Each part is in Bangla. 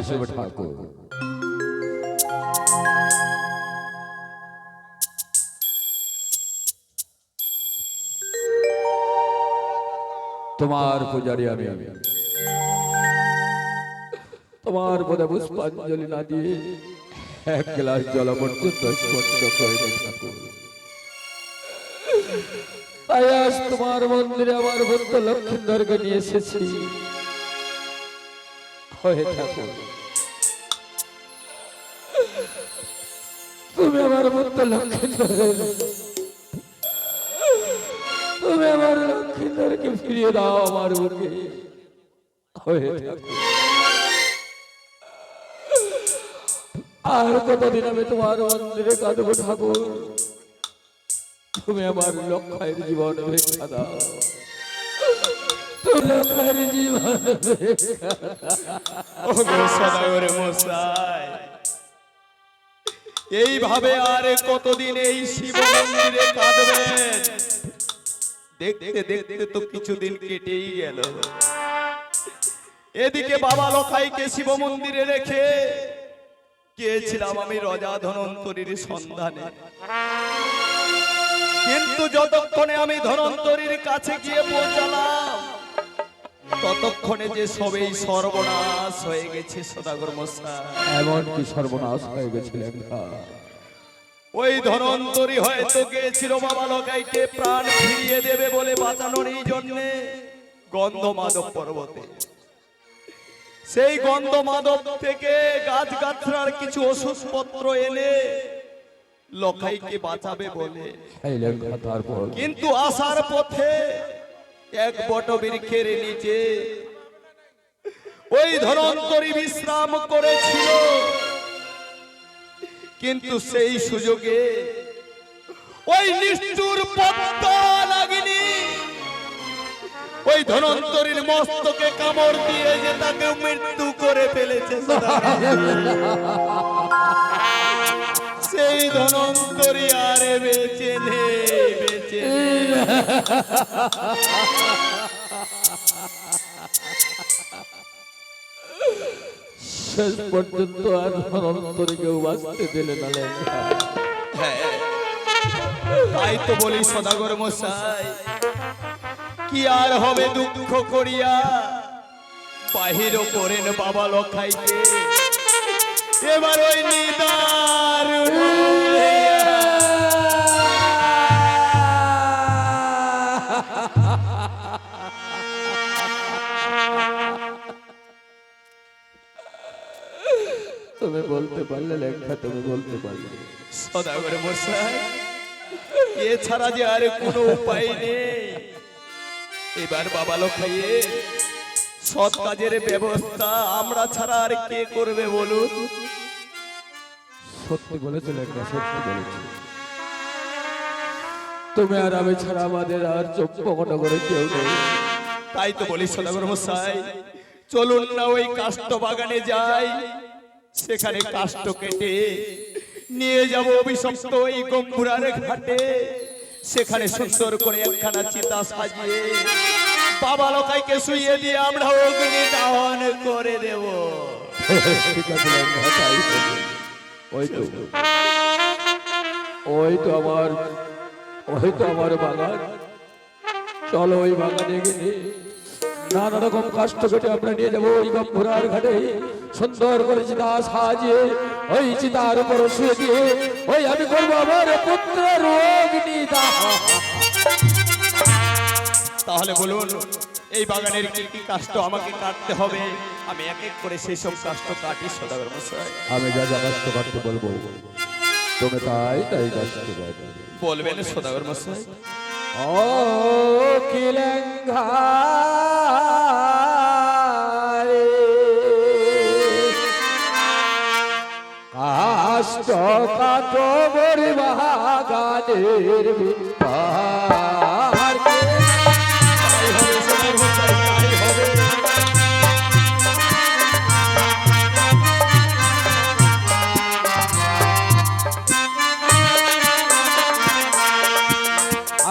শিব ঠাকুর। তোমার পূজারি আমি, তোমার পদে পুষ্পাঞ্জলি না দিয়ে এক গ্লাস জল পর্যন্ত স্পর্শ করিনি ঠাকুর। তাই আজ তোমার মন্দিরে আমার ভক্ত লক্ষ্মীধরকে নিয়ে এসেছি। হয়ে ঠাকুর, তুমি আমার ভক্ত লক্ষ্মীধরের, তুমি আমার লক্ষ্মীধরকে ফিরিয়ে দাও আমার বুকে। হয়ে ঠাকুর, আর কতদিন আমি তোমার মন্দিরে কাঁদবো ঠাকুর? তুমি আমার লক্ষ্যের জীবন ভিক্ষা দাও, তুমি লক্ষ্যের জীবন ভিক্ষা দাও। এইভাবে আর কতদিন এই শিব মন্দিরে কাঁদবেন? দেখতে দেখতে তো কিছুদিন কেটেই গেল। এদিকে বাবা লখাইকে শিব মন্দিরে রেখে গিয়েছিলাম আমি রজা ধনন্তরীর সন্ধানে, কিন্তু যতক্ষণে আমি ধনন্তরীর কাছে গিয়ে পৌঁছালাম ততক্ষণে যে সবেই সর্বনাশ হয়ে গেছে সদাগর মশাই। এমন কি সর্বনাশ হয়ে গেছিলেন? ওই ধনন্তরী হয়তো গিয়েছিল বাবা লখাইকে প্রাণ ফিরিয়ে দেবে বলে বাঁচানোর এই জন্যে গন্ধমাদব পর্বতে। সেই গন্ধমাদব থেকে গাছ গাছড়ার কিছু ওষুধপত্র এনে লখাইকে বাঁচাবে বলে, কিন্তু আসার পথে এক বটবৃক্ষের নিচে ওই ধনন্তরী বিশ্রাম করেছিল, কিন্তু সেই সুযোগে ওই নিষ্ঠুর পদ্মা নাগিনী ওই ধনন্তরীর মস্তকে কামড় দিয়ে যে তাকে মৃত্যু করে ফেলেছে। সেই ধনন্তরী আরে বেঁচে নেই, বেঁচে নেই। শেষ পর্যন্ত আর ধনন্তরীকেও বাঁচতে দিলে না। তাই তো বলি সদাগর মশাই, কি আর হবে দুঃখ করিয়া বাহির করেন বাবা লখাইকে এবার ওই নিদার। তুমি বলতে পারলে লেখা, তুমি বলতে পারলে। সদাগর মশাই, এছাড়া যে আর কোনো উপায় নেই। এবার বাবা লখাইয়ের সৎ কাজের ব্যবস্থা আমরা ছাড়া আর কে করবে বলুন? সত্যি বলেছো লেখা, সত্যি বলেছো। তুমি আর আমি ছাড়া আমাদের আর চোখ পকট করে কেউ নেই। তাই তো বলি সদাগর মশাই, চলুন না ওই কাষ্ঠ বাগানে যাই, সেখানে কাষ্ঠ কেটে নিয়ে যাব অভিশপ্ত ওই গম্ভুরার ঘাটে। সেখানে সুন্দর করে একখানা চিতা সাজিয়ে বাবা লখাইকে শুইয়ে দিয়ে আমরা অগ্নি দাহন করে দেব। ঠিক আছে, ওই তো আমার বাগান। চলো ওই বাগানে গিয়ে নানা রকম কাষ্ঠ কেটে আমরা নিয়ে যাবো ওই গম্ভুরার ঘাটে। সুন্দর করে চিতা সাজিয়ে ওই চিতার উপর শুয়ে দিয়ে ওই আমি করবো আমার পুত্রের অগ্নি দাহন। তাহলে বলুন এই বাগানের কি কি কাষ্ঠ আমাকে কাটতে হবে? আমি এক এক করে সেই সব কাষ্ঠ কাটি সদাগর মশাই। আমি যা যা কাষ্ঠ কাটতে বলবো তুমি তাই কাষ্ঠ বলবেন সদাগর মশাই। ও কিলেঙ্গা কাষ্ঠ কাটো বরি বাগানের বিপার।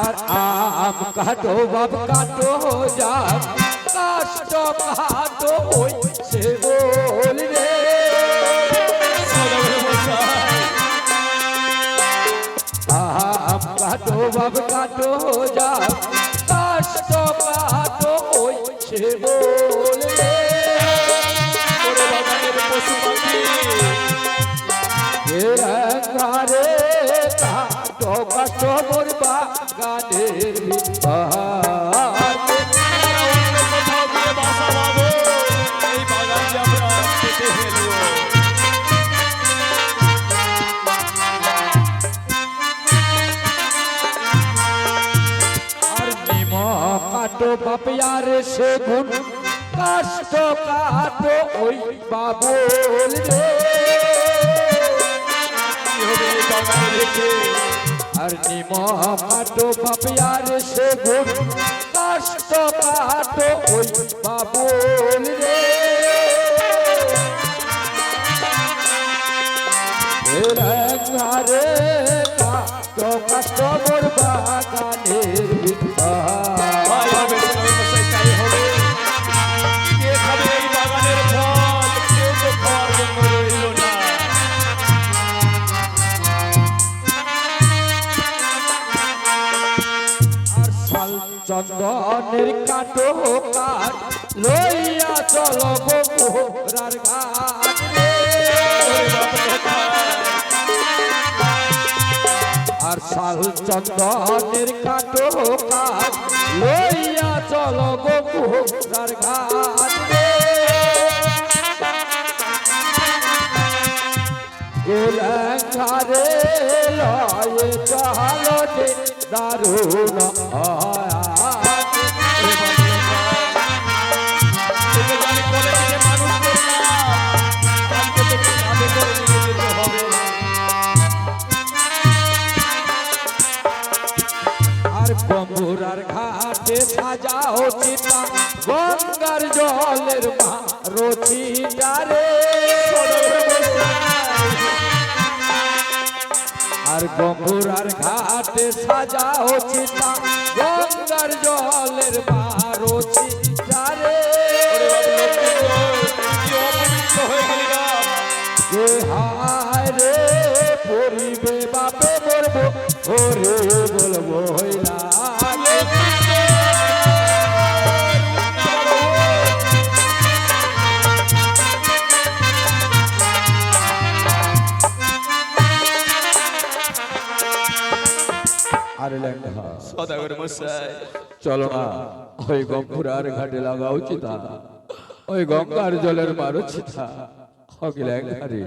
আর আম কাটো বাপ কাটো যা কাষ্ঠ কাটো হইছে বলবে কষ্ট মোর বাগানের ভিতর কোথাও গিয়ে বাসা বাঁধো, এই বাগান যে আমরা কেটে ফেলবো। আর নিম কাটো বাপিয়ার সেগুন কাষ্ট কাটো ওই বাবুল রে কি হবে এই বাগানে রেখে? আর নিম কাটো বাপিয়ার সেগুন কাষ্ট কাটো ওই বাবুল রে ঘরে কাটো কাষ্ট মোর বাগানের ভিতর তাই হবে সর্বমশাই, তাই হবে। কে খাবে এই বাগানের ফল? কেউ তো খাওয়ার জন্য রইল না। আর শাল চন্দনের কাটো কাঠ লইয়া চল গোপুরার ঘাট রে। আর শাল চন্দনের কাটো কাঠ লইয়া চল গোপুরার ঘাট রে। ঘরে লয়ে চলো যে দারুণ তোকে যে আমি কোলে পিঠে মানুষ করলাম, আজকে তোকে কাঁধে করে নিয়ে যেতে হবে। আর গম্বুরার ঘাটে সাজাও চিতা গঙ্গার জলের মারতি যারে আর গম্বুরার ঘাটে সাজাও চিতা গঙ্গার জলের মারতি যারে ওরে বাবা, লক্ষ্মী গো, কি অপবিত্র হয়ে গেলি না? কে হায় রে পরিবে বাপে বলবো ওরে বলবো হইলা আরে ল্যাংড়া সদাগর মশাই, চলো না ওই গম্পুরার ঘাটে লাগা উচিত ওই গঙ্গার জলের মারো চিতা হকি ল্যাংড়ারি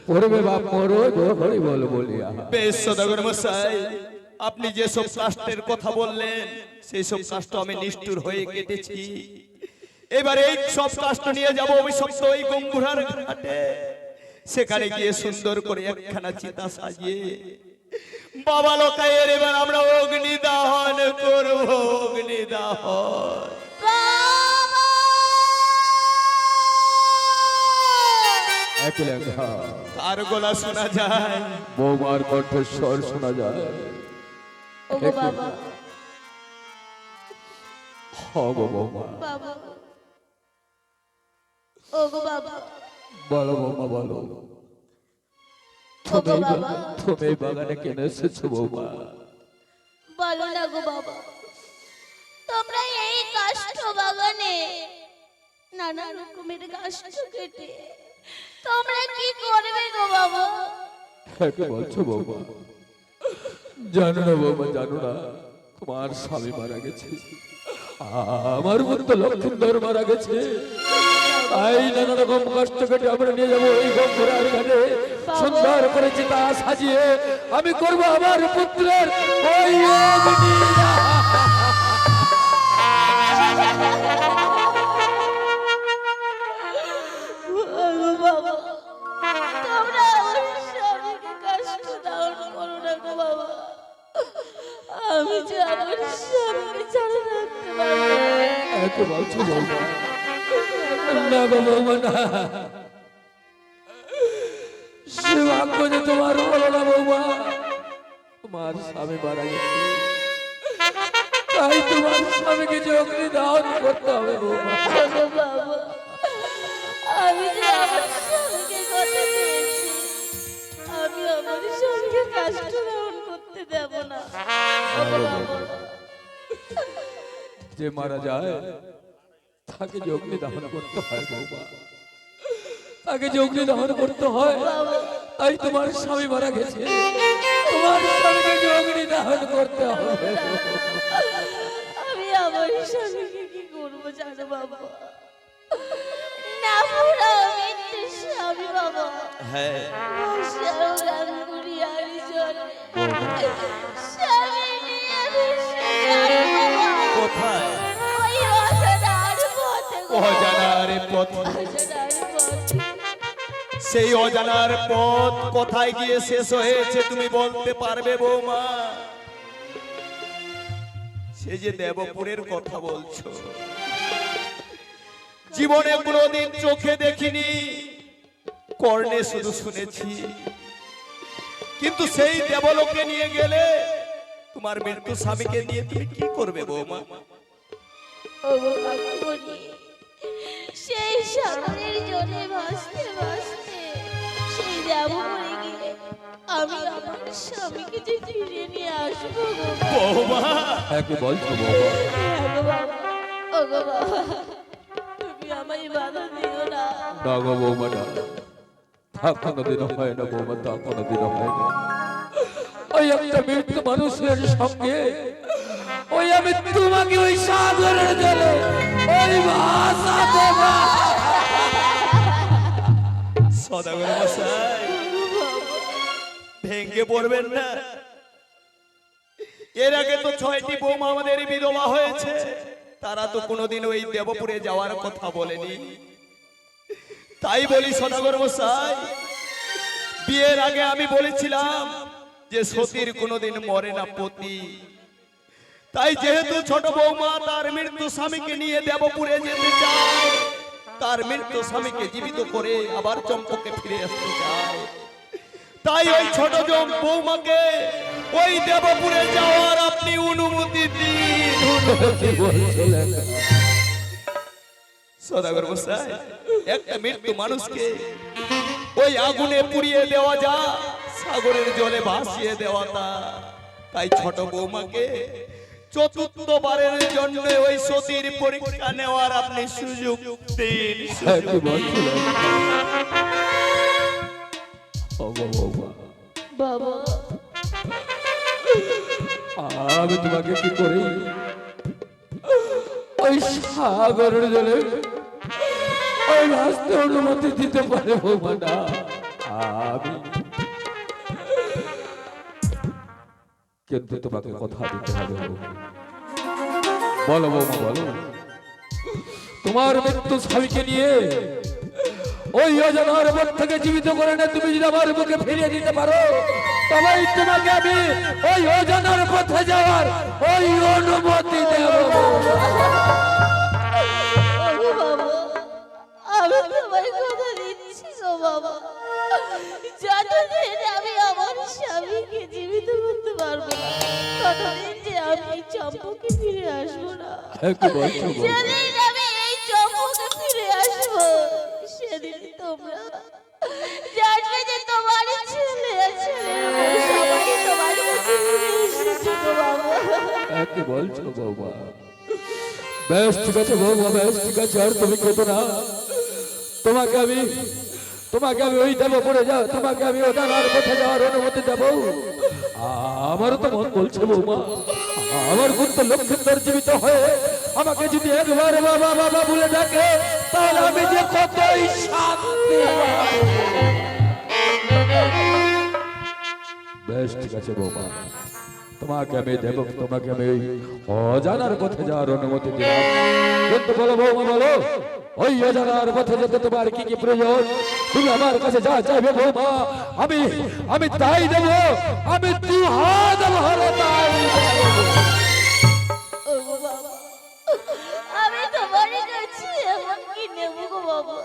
পড়বে বাপ মরো হরি বল বলিয়া বেশ সদাগর মশাই, আপনি যে সব কাষ্টের কথা বললেন সেই সব কাষ্ট আমি নিষ্ঠুর হয়ে কেটেছি। এবার এই সব কাষ্ট নিয়ে যাব অভিশপ্ত ওই গম্ভীরার ঘাটে। সেখানে গিয়ে সুন্দর করে একখানা চিতা সাজিয়ে বাবা লোকায়ের এবার আমরা অগ্নি দাহন করব, অগ্নি দাহন। একই ল্যাংড়া আর গলা শোনা যায়, বৌমার কণ্ঠস্বর শোনা যায় ওগো বাবা, হগো বৌমা বাবা, ওগো বাবা, বলো বৌমা বলো ওগো বাবা, তুমি এই বাগানে কেন এসেছো বৌমা বলো না গো বাবা, তোমরা এই কাষ্ঠ বাগানে নানা রকমের কাষ্ঠ কেটে তোমরা কি করবে গো বাবা? কি বলছো বৌমা জানো না বৌমা জানো না তোমার স্বামী মারা গেছে আমার মতো লক্ষ্মীন্দর মারা গেছে তাই নানা রকম কষ্ট কেটে আমরা নিয়ে যাবো এই গম্ভীরার ঘাটে সুন্দর করেছি তা সাজিয়ে আমি করব আমার পুত্রের ওই ওগো বাবা, তোমরা আমার স্বামীকে কষ্ট দাও করো না গো বাবা। আমি যে আমার স্বামীকে ছাড়া রাখতে পারবো না। এত বলছো বৌমা না গো বৌমা না সে ভাগ্য যে তোমার হলো না বৌমা তোমার স্বামী মারা গেছে তাই তোমার স্বামীকে যে অগ্নি দাহন করতে হবে বৌমা ওগো বাবা, আমি যে আমার স্বামীকে কথা দিয়েছি, আমি আমার স্বামীকে কষ্ট দান করতে দেব না। ওগো বাবা, যে মারা যায় তাকে যে অগ্নি দাহন করতে হয় বৌমা তাকে যে অগ্নি দাহন করতে হয় তাই তোমার স্বামী মারা গেছে তোমার স্বামীকে যে অগ্নিদাহন করতে হবে। আমি আমার স্বামীকে কি করবো জানো বাবা? না পুরা মিথ্যে স্বামী বাবা। হ্যাঁ ভাষাও গান করি আর জলে স্বামী নিয়ে ভেসে যায় বাবা। কোথায়? ওই অজানার পথে গো। অজানার পথ। অজানার পথে। সেই অজানার পথ কোথায় গিয়ে শেষ হয়েছে তুমি বলতে পারবে বৌমা? সে যে দেবপুরের কথা বলছো, জীবনে কোনোদিন চোখে দেখিনি, কর্ণে শুধু শুনেছি। কিন্তু সেই দেবলোকে নিয়ে গেলে তোমার মৃত্যু স্বামীকে নিয়ে তুমি কি করবে বৌমা? ওগো কাকুমণি, সেই সাগরের জলে ভাসতে ভাসতে সেই দেবপুরে গিয়ে আমি আমার স্বামীকে যে ফিরিয়ে নিয়ে আসবো গো। বৌমা হ্যাঁ কি বলছো বাবা? হ্যাঁ গো বাবা, ওগো বাবা, তুমি আমায় বাধা দিও না। না গো বৌমা না, তা কোনোদিনও হয় না বৌমা, তা কোনোদিনও হয় না। ওই একটা মৃত্যু মানুষের সঙ্গে ওই আমি তোমাকে ওই সাগরের জলে ওই ভাসাবো না। সদাগর মশাই ভেঙ্গে পড়বেন না। এর আগে তো 6টি বৌমা আমাদের বিধবা হয়েছে, তারা তো কোনোদিন ওই দেবপুরে যাওয়ার কথা বলেনি। তাই বলি সদাগর মশাই, বিয়ের আগে আমি বলেছিলাম যে সতীর কোনোদিন মরে না পতি। তাই যেহেতু ছোট বৌমা তার মৃত্যু স্বামীকে নিয়ে দেবপুরে যেতে চায়, তার মৃত্যু স্বামীকে জীবিত করে আবার চম্পকে ফিরে আসতে চায়, তাই ওই ছোট বৌমাকে ওই দেবপুরে যাওয়ার আপনি অনুমতি দিন। কি বলছিলেন? সদাগর মশাই, একটা মৃত্যু মানুষকে ওই আগুনে পুড়িয়ে দেওয়া যা, সাগরের জলে ভাসিয়ে দেওয়া তা। তাই ছোট বৌমাকে চতুর্থবারের জন্য ওই সতীর পরীক্ষা নেওয়ার আপনি সুযোগ দিন। হ্যাঁ কি বলছিলেন? ওগো বৌমা, বাবা, আমি তোমাকে কি করি ওই সাগরের জলে ওই ভাসতে অনুমতি দিতে পারে বৌমা না? আমি কিন্তু তোমাকে কথা দিতে হবে বৌমা। বলো বৌমা বলো, তোমার মৃত্যু স্বামীকে নিয়ে ওই অজানার পথ থেকে জীবিত করে না তুমি যদি আমার বুকে ফিরিয়ে দিতে পারো, তবেই তোমাকে আমি ওই অজানার পথে যাওয়ার ওই অনুমতি দেব। ওগো বাবা, আমি তোমায় কথা দিচ্ছি গো বাবা, যতদিন আমি আমার স্বামীকে জীবিত করতে পারবো না, ততদিন যে আমি এই চম্পকে ফিরে আসবো না। হ্যাঁ কি বলছো বৌমা? যেদিন আমি এই চম্পকে ফিরে আসবো, সেদিন তোমরা জানবে যে তোমার ছেলে ছেলের বউ সবাই তোমার কাছে ফিরে এসেছে গো বাবা। হ্যাঁ কি বলছো বৌমা? বেশ ঠিক আছে বৌমা, বেশ ঠিক আছে, আর তুমি কেঁদো না। তোমাকে আমি ওই দেবো পড়ে যাও, তোমাকে আমি অজানার পথে যাওয়ার অনুমতি দেবো। আমারও তো মন বলছে বৌমা, আমার পুত্র লক্ষ্মীন্দর জীবিত হয়ে আমাকে যদি একবার বাবা বাবা বলে ডাকে, তাহলে আমি যে কতই শান্তি পাবো। বেশ ঠিক আছে বৌমা, তোমাকে আমি দেব, তোমাকে আমি ওই অজানার পথে যাওয়ার অনুমতি দিলাম। কিন্তু বলো বৌমা বলো, ওই অজানার পথে যেতে তোমার কি কি প্রয়োজন? তুমি আমার কাছে যা চাইবে বৌমা, আমি তাই দেব, আমি 2 হাত ভরে তাই দেব। ওগো বাবা, আমি তোমার কাছে এমন কি নেব গো বাবা,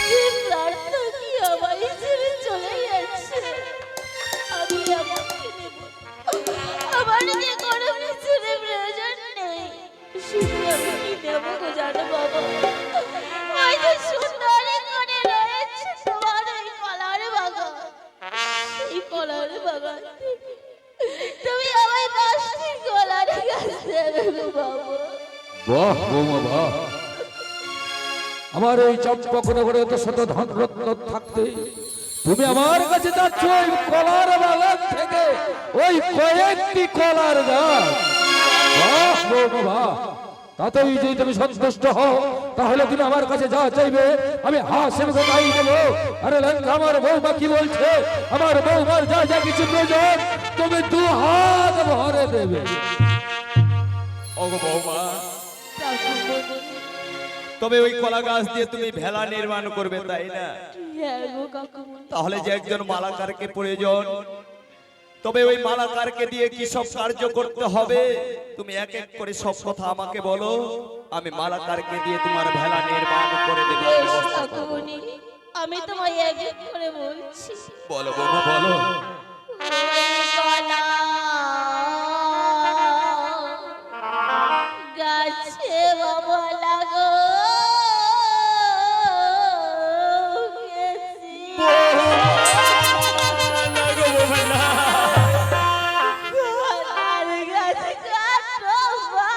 যে প্রার্থনা কি আমায় ছেড়ে চলে যাচ্ছে, আমি এমন কি নেব? আমার যে কোনো কিছুর প্রয়োজন নেই, শুধু আমি কি নেব গো জানো বাবা? ওই যে সুন্দরী করে রয়েছে তোমার ওই কলার বাগান, এই কলার বাগান থেকে তুমি আমায় 10টি কলার গাছ দেবে গো বাবা। বাহ বৌমা বাহ, আমার এই চম্পকনগরে এত শত ধন রত্ন থাকতে তুমি আমার কাছে যাচ্ছ ওই কলার বাগান থেকে ওই কয়েকটি কলার গাছ। বাহ বৌমা বাহ, তাতেই যদি তুমি সন্তুষ্ট হও তাহলে তুমি আমার কাছে যা চাইবে আমি হাসের তাই দেবো। আরে আমার বৌমা কি বলছে, আমার বৌমার যা যা কিছু প্রয়োজন তুমি 2 হাত ভরে দেবে। ওগো বৌমা, তবে ওই কলা গাছ দিয়ে তুমি ভেলা নির্মাণ করবে তাই না? হ্যাঁ গো কাকুমণি। তাহলে যে একজন মালাকারকে প্রয়োজন, তবে ওই মালাকারকে দিয়ে কি সব কার্য করতে হবে তুমি এক এক করে সব কথা আমাকে বলো, আমি মালাকারকে দিয়ে তোমার ভেলা নির্মাণ করে দেব। বেশ কাকুমণি, আমি তোমায় এক এক করে বলছি। বলো বৌমা বলো। ওই কলা গাছে বাবা লাগো গেছি। কলার গাছ কাটো বাবা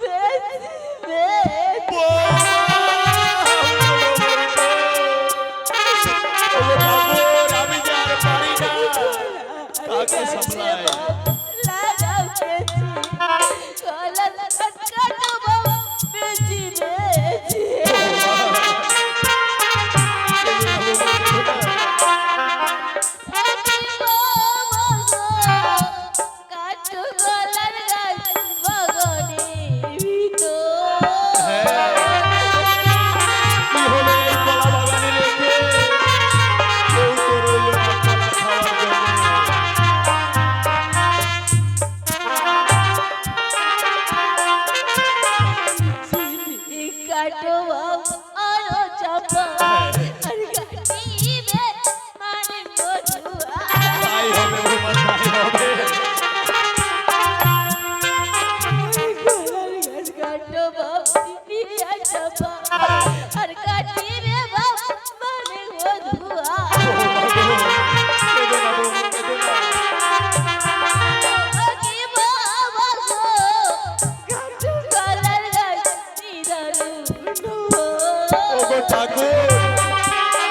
বেশি বেশি। আমি যে আর পারি না, কাকে সামলাই? লাগাও গেছি কলার গাছ কাটো বাবা বেশি বেশি। কাটো কলার গাছ বাগানের ভিতর। কি হলো এই কলা বাগানে রেখে? কেউ তো রইলো না কলা খাওয়ার জন্য। কাটো বাবা আরো চাপা আর কাটিবে মানে বধুয়া। তাই হবে বৌমা, তাই হবে। কলার গাছ কাটো বাবা নিয়া চাপা আর কাটিবে বাবা মানে বধুয়া। কেঁদো না বৌমা, কেঁদো না। কি বাবা গো কাটো কলার গাছ নিদারুণ। ওগো ঠাকুর,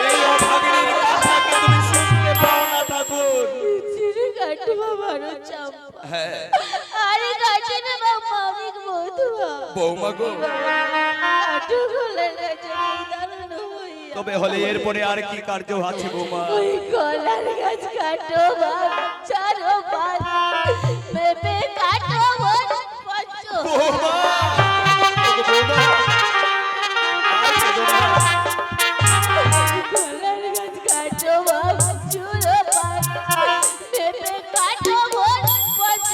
এই অভাগিনীর কথাকে তুমি শুনতে পাও না ঠাকুর। চিড়ি কাটো বাবারও চাপা হ্যাঁ আরে কাটিবে বাবা আমি বধুয়া। বৌমা গো, কাটো কলার গাছ নিদারুণ হইয়া। তবে হলে এরপরে আর কি কার্য আছে বৌমা? ওই কলার গাছ কাটো বাবা চারো পাঁচ পেঁপে কাটো বন পাঁচ। বৌমা, ওগো বৌমা, আর কেঁদো না। কলার গাছ কাটো বাবা চুরো পাঁচ পেঁপে কাটো বন পাঁচ।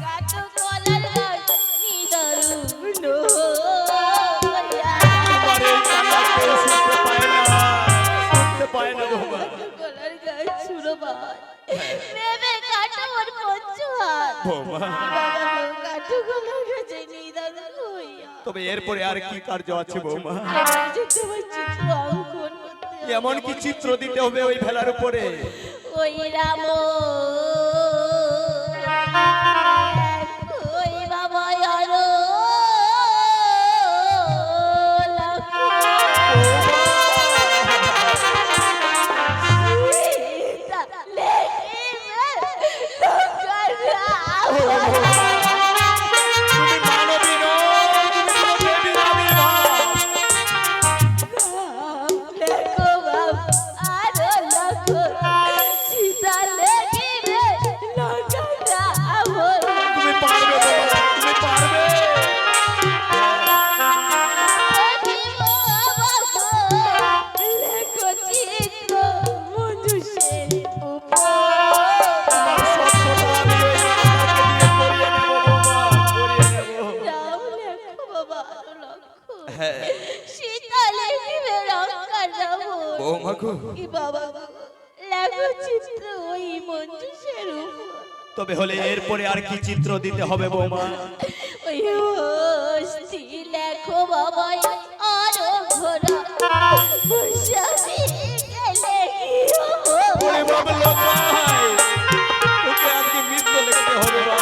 কাটো কলার গাছ নিদারুণ হইয়া। তোমার এই কান্না কেউ শুনতে পায় না, শুনতে পায় না বৌমা। কলার গাছ চুরো পাঁচ পেঁপে কাটো বন পাঁচ হাত। বৌমা, বাবা গো, কাটো কলার গাছে নিদারুণ হইয়া। তবে এরপরে আর কি কার্য আছে বৌমা? এবার যে তোমার চিত্র অঙ্কন করতে হবে। এমন কি চিত্র দিতে হবে ওই ভেলার উপরে? ওই রাম ওই বাবা আরো সীতা লেখিবে লোকরাম। তুমি মানবী নও, তুমি তো দেবীর আবির্ভাব। লেখো বাবা আরো লেখো সীতা লেখিবে লোকরাম। তুমি পারবে বৌমা, তুমি পারবে। লেখো চিত্র মঞ্জুষের উপর। তোমার সত্যতা আমি ওই মালাকে দিয়ে করিয়ে নেব বৌমা, করিয়ে নেব। রাম লেখো বাবা আরো লেখো হ্যাঁ সীতা লেখিবে লঙ্কারাম। বৌমা গো, কি বাবা লেখো চিত্র ওই মঞ্জুষের উপর। তবে হলে এরপরে আর কি চিত্র দিতে হবে বৌমা? ওই হস্তি লেখো বাবা আরো ঘোরা বসাবি গেলে কি হবো। ওরে বাবা লোকাই, তোকে আজকে মৃত্যু লিখতে হবে বা।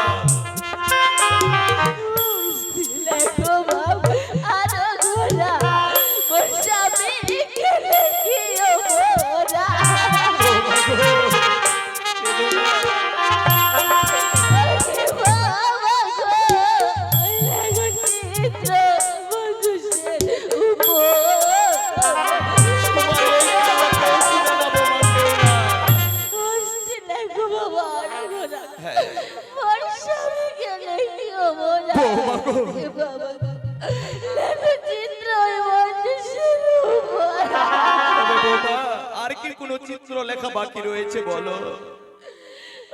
গো এ বাবা গো, লেখো চিত্র ওই মঞ্জুষের উপর। তবে বৌমা আর কি কোনো চিত্র লেখা বাকি রয়েছে বলো?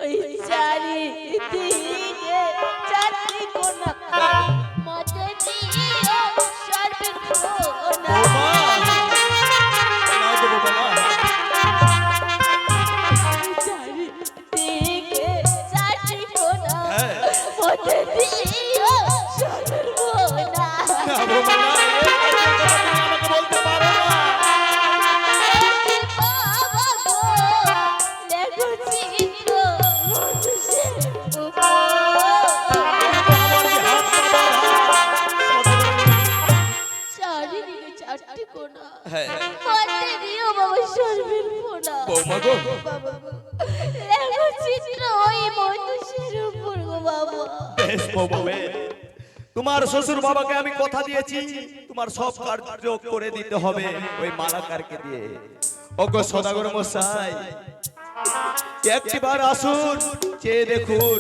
ওই চারিদিকে চারটি কোণা, মধ্যে দিও সর্বের কোণা। বৌমা না গো বৌমা না। চারিদিকে চারটি কোণা, হ্যাঁ। মধ্যে দিও সর্বের কোণা। না বৌমা না, এই কথা তুমি আমাকে বলতে পারো না। বাবা গো, লেখো চিত্র মঞ্জুষের উপর। আমার যে হাত পা বাঁধা। চারিদিকে চারটি কোণা, হ্যাঁ মধ্যে দিও বাবা সর্বের কোণা। বৌমা গো বাবা গো, লেখো চিত্র ওই মঞ্জুষের উপর গো বাবা। বেশ বৌমা বেশ। তোমার শ্বশুর বাবাকে আমি কথা দিয়েছি তোমার সব কার্য করে দিতে হবে ওই মালাকারকে দিয়ে। ওগো সদাগর মশাই একটিবার আসুন, চেয়ে দেখুন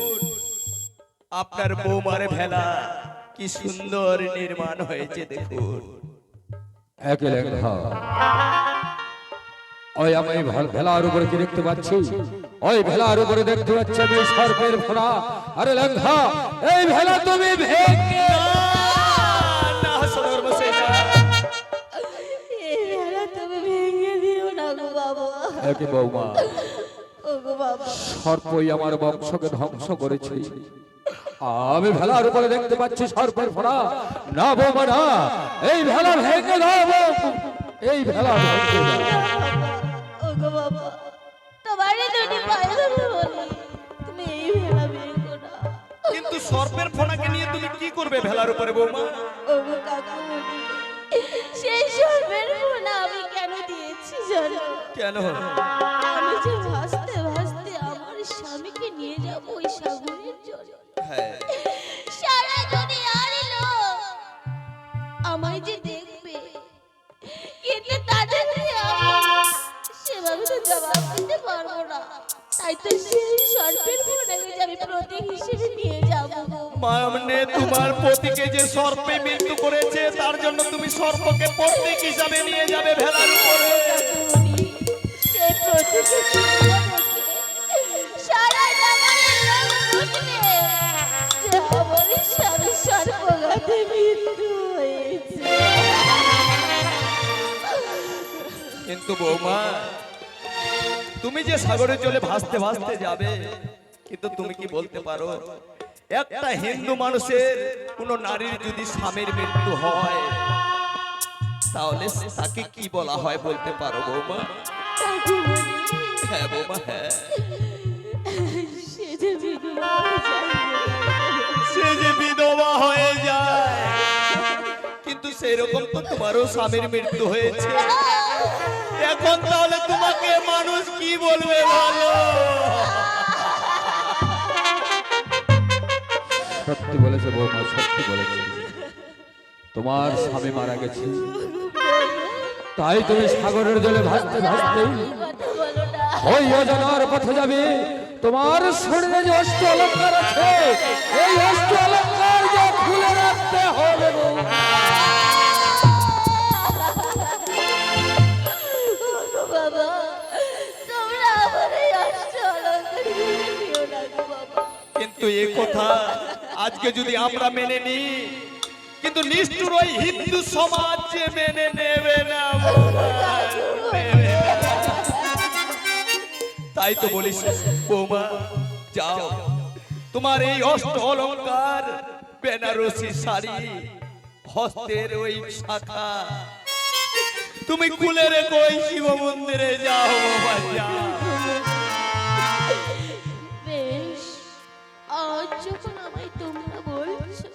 আপনার বৌমার ভেলা কি সুন্দর নির্মাণ হয়েছে দেখুন। একই লেখা ওই আমি ভেলার উপরে কি দেখতে পাচ্ছি? ওই ভেলার উপরে দেখতে পাচ্ছি আমি সর্পের ফোড়া। আরে লেখা এই ভেলা তুমি ভেঙে না সদাগর মশাই না। এই বেলা তুমি ভেঙে দিও না গো বাবা। একই বৌমা, ও গো বাবা, সর্পই আমার বংশকে ধ্বংস করেছে। আমি ভেলার উপরে দেখতে পাচ্ছি সর্পের ফোড়া। না বৌমা না, এই ভেলা ভেঙে দাও বৌ। এই ভেলা ভেঙে দাও। ও গো বাবা, তোমারই দুটি পায়ে ধরে বলি, তুমি এই বেলা ভেঙো না। কিন্তু সর্পের ফোনাকে নিয়ে তুমি কি করবে ভেলার উপরে বৌমা? ও গো কাকুমণি, সেই সর্বের ফোনা আমি কেন দিয়েছি জানো? কেন? আমি যে ভাসতে ভাসতে আমার স্বামীকে নিয়ে যাব ওই সাগরের জলে। হ্যাঁ সারা দুনিয়ার লোক আমায় যে দেখবে, কিন্তু তাদেরকে আমি সেভাবে তো জবাব দিতে পারবো না। তাই তো সেই সর্পের ফোনাকে যে আমি প্রতীক হিসেবে নিয়ে যাবো। মানে তোমার পতিকে যে সর্পে মৃত্যু করেছে তার জন্য তুমি সর্পকে প্রতীক হিসাবে নিয়ে যাবে ভেলার উপরে। কাকুমণি, সেই প্রতীকের চিহ্ন দেখে সারা জগতের লোক বুঝবে যে আমার স্বামী সর্পঘাতে মৃত্যু হয়েছে। কিন্তু বৌমা তুমি যে সাগরের জলে ভাসতে ভাসতে যাবে, কিন্তু তুমি কি বলতে পারো একটা হিন্দু মানুষের কোন নারীর যদি স্বামীর মৃত্যু হয় তাহলে তাকে কি বলা হয় বলতে পারো বৌমা? কাকুমণি, হ্যাঁ বৌমা হ্যাঁ, সে যে বিধবা হয়ে যায়। সে যে বিধবা হয়ে যায়। কিন্তু সেরকম তো তোমারও স্বামীর মৃত্যু হয়েছে। এখন তাহলে তোমাকে মানুষ কি বলবে বলো? সত্যি বলেছে বৌমা, সত্যি বলেছে। তোমার স্বামী মারা গেছে, তাই তুমি সাগরের জলে ভাসতে ভাসতে কথা বলো না। ওই অজানার পথে যাবে। তোমার শরীরে যে অষ্ট অলঙ্কার আছে, এই অষ্ট অলঙ্কার যে খুলে রাখতে হবে বৌমা। ও বাবা, তোমরা আমার এই অষ্ট অলংকার খুলে দিও না গো বাবা। কিন্তু এই কথা আজকে যদি আমরা মেনে নিই, কিন্তু নিষ্ঠুর ওই হিন্দু সমাজ যে মেনে নেবে না বৌমা, নেবে না। তাই তো বলিস বৌমা, যাও তোমার এই অষ্ট অলঙ্কার, বেনারসি শাড়ি, হস্তের ওই শাখা তুমি খুলে রেখো, ওই শিব মন্দিরে যাও বাবা যাও। বেশ, আজ যখন আমায় তোমরা বলছো,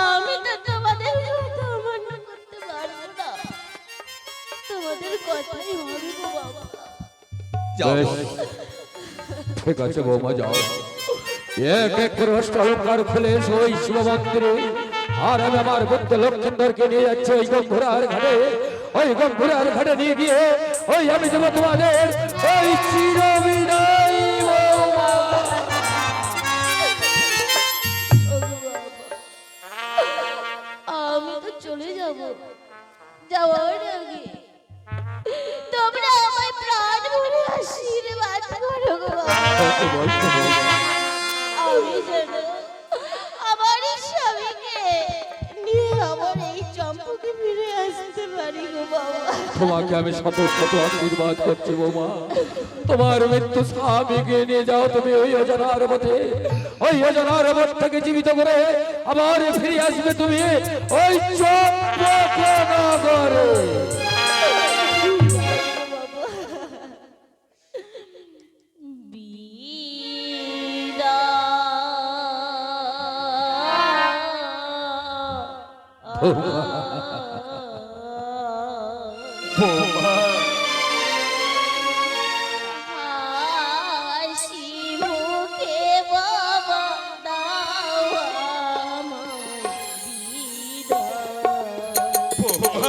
আমি তো তোমাদের কথা অমান্য করতে পারবো না। তোমাদের কথাই হবে গো বাবা। যাও বেশ, ঠিক আছে বৌমা যাও। এক এক করে অষ্ট অলঙ্কার খুলে এসো ওই শিব মন্দিরে। আর আমি আমার বুদ্ধ লক্ষ্মণদেরকে নিয়ে যাচ্ছি ওই গঙ্গুরার ঘাটে। ওই গঙ্গুরার ঘাটে নিয়ে গিয়ে ওই আমি দেবো তোমাদের ওই চিরবিদায় বৌমা। ও গো বাবা, তোমাকে আমি শত শত আশীর্বাদ করছি বৌমা। তোমার মৃত্যু স্বামীকে নিয়ে যাও তুমি ওই অজানার পথে, ওই অজানার পথ থেকে জীবিত করে আবার ফিরে আসবে তুমি ওই চম্পকনগরে। বৌমা হাসি মুখে বাবা দাও আমায় বিদায়। বৌমা,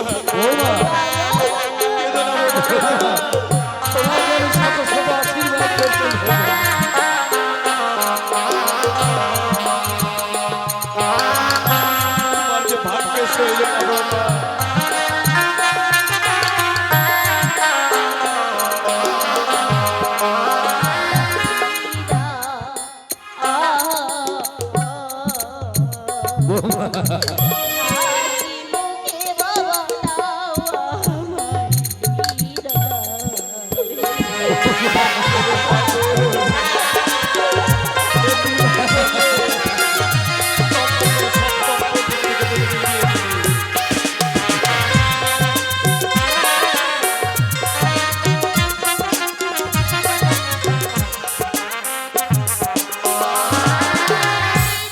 তোমাকে আমি শত শত আশীর্বাদ করছি বৌমা। তোমার যে ভাগ্যের শৈল বৌমা। হাসি মুখে বাবা দাও আমায় বিদায়।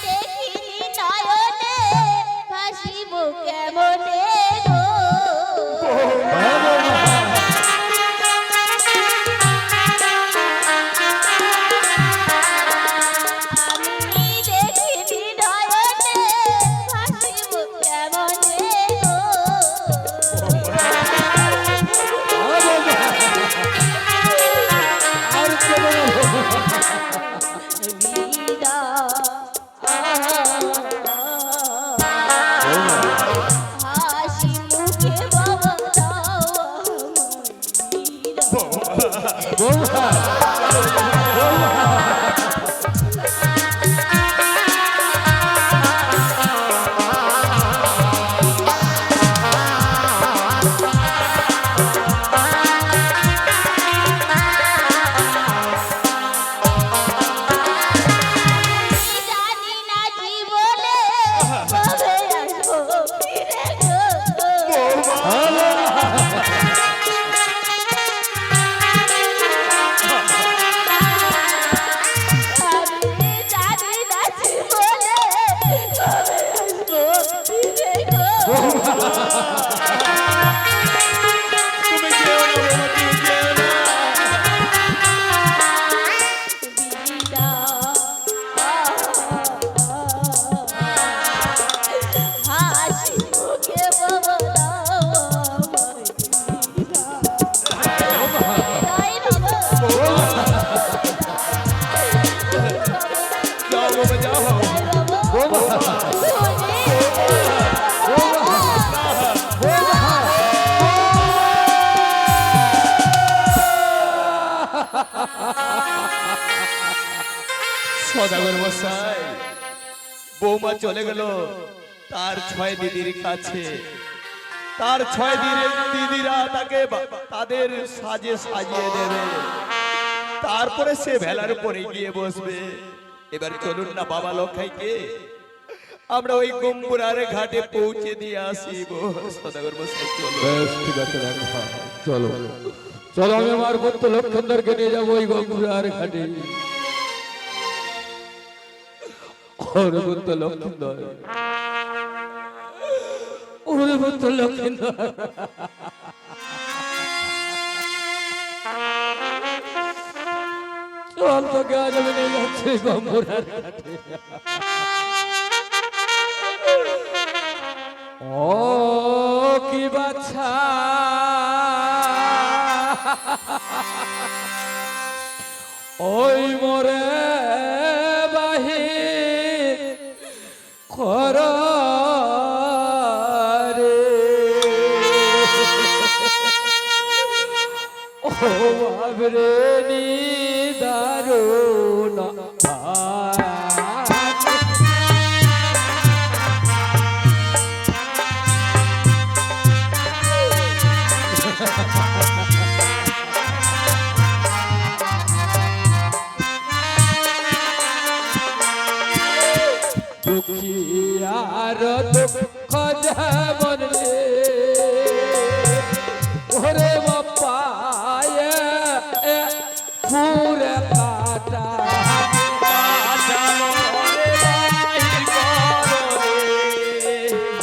দেখিনি নয়নে ভাসিব কেমনে গো। আমি দেখিনি নয়নে ভাসিব কেমনে গো। আর কেন হাসি মুখে বাবা দাও আমায় বিদায়। বৌমা, জানি না জীবনে কবে আসবো ফিরে গো। আমি জানি না জীবনে কবে আসবো ফিরে গো। তুমি যেও না বৌমা, তুমি যেও না। হাসি মুখে বাবা দাও আমায় বিদায়। বাবা যাও বৌমা, যাও। সদাগর মশাই, বৌমা চলে গেল তার 6 দিদির কাছে। তার 6 দিদিরা তাকে তাদের সাজে সাজিয়ে দেবে, তারপরে সে ভেলার উপরে গিয়ে বসবে। এবার চলুন না বাবা লক্ষাইকে আমরা ওই গম্বুরার ঘাটে পৌঁছে দিয়ে আসিব। সদাগর মশাই চলো। বেশ ঠিক আছে দেখা, চলো চলো আমি আমার পুত্র লক্ষণধরকে নিয়ে যাবো ওই গঙ্গুরার ঘাটে। ওরে পুত্র লক্ষণধর, ওরে পুত্র লক্ষণধর, চল তোকে আজ আমি নিয়ে যাচ্ছি গঙ্গুরার ঘাটে। ও কি বাছা ওই মোরে বাহির কর রে, ও বাবরে নিদারুণ দুঃখী আর দুঃখ যেমন রে ওরে বাপ্পা পুরে কাটা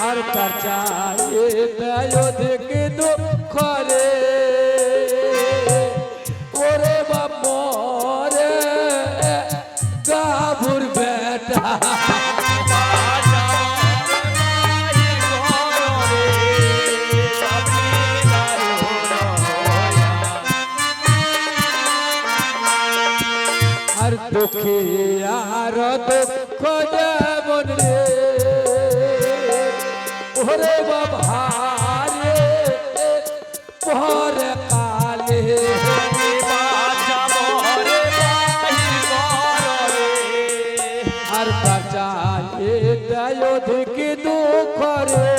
আর তার চাই অধিক দুঃখ রে ওরে বাপরে গাভুর বেটা আর দুঃখী আর দুঃখ যেমন রে ওরে বাবা রে পরে কালে আর তার চাই অধিক দুঃখ রে